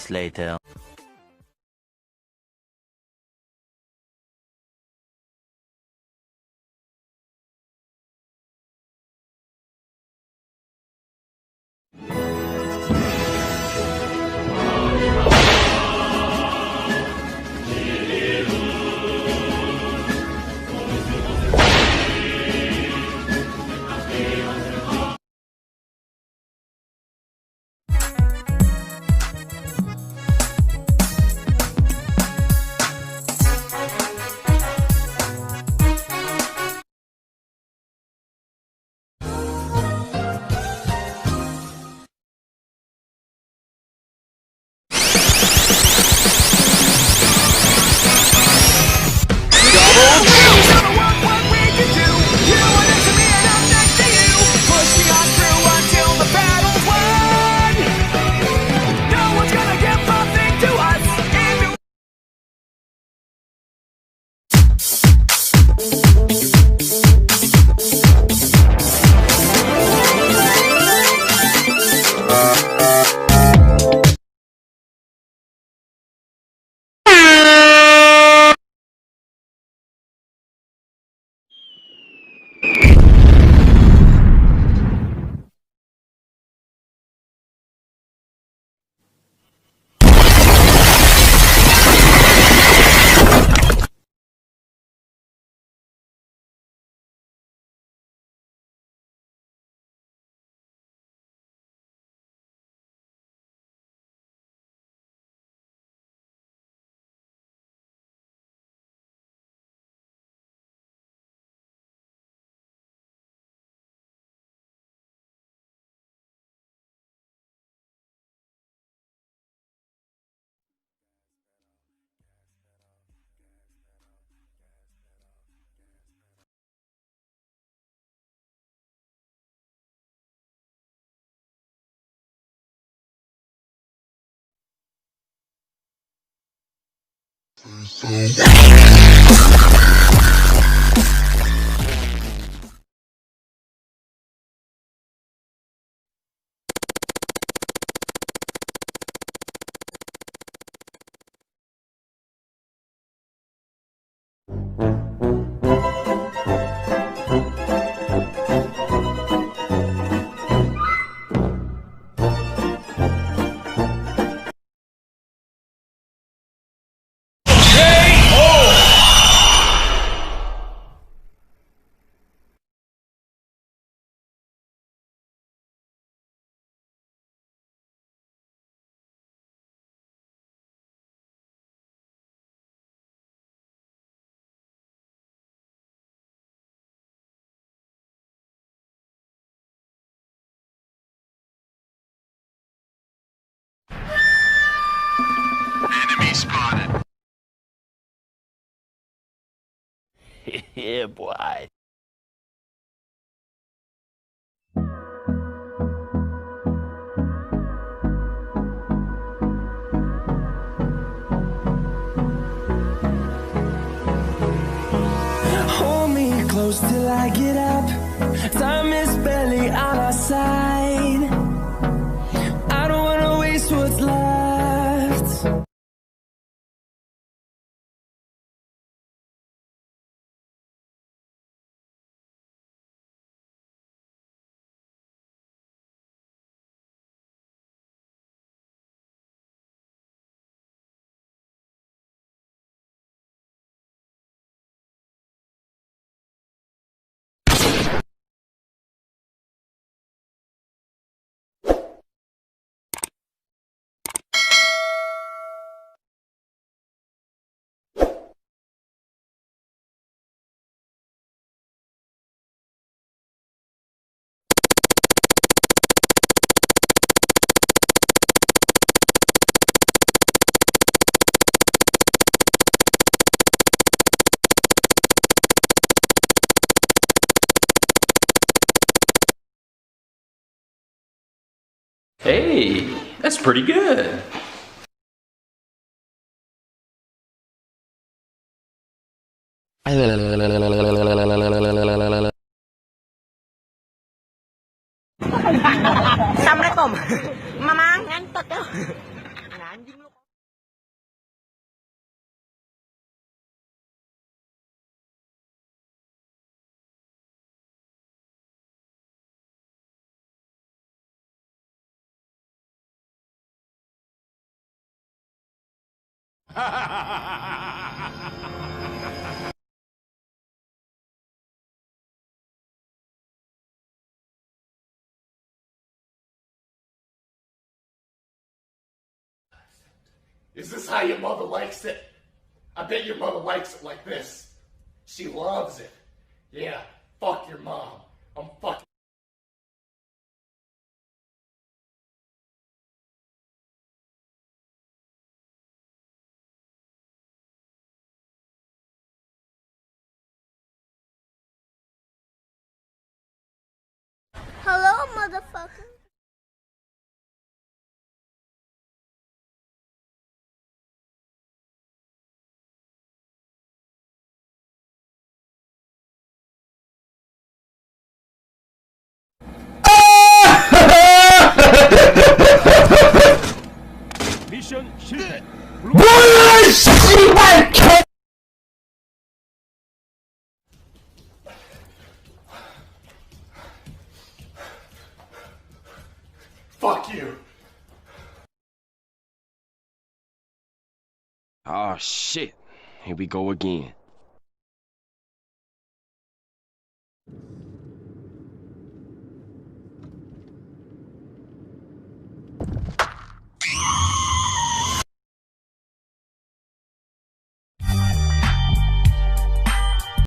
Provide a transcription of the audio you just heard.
minutes later. Enemy spotted. Yeah, boy. Hold me close till I get up. Time is barely on our side. I don't wanna waste what's left. Hey, that's pretty good. Assalamualaikum. Mamank ngantuk tuh. Anjing. Is this how your mother likes it? I bet your mother likes it like this. She loves it. Yeah, fuck your mom. I'm fucking... Hello, motherfucker. 미션 실패. Fuck you. Oh shit, here we go again.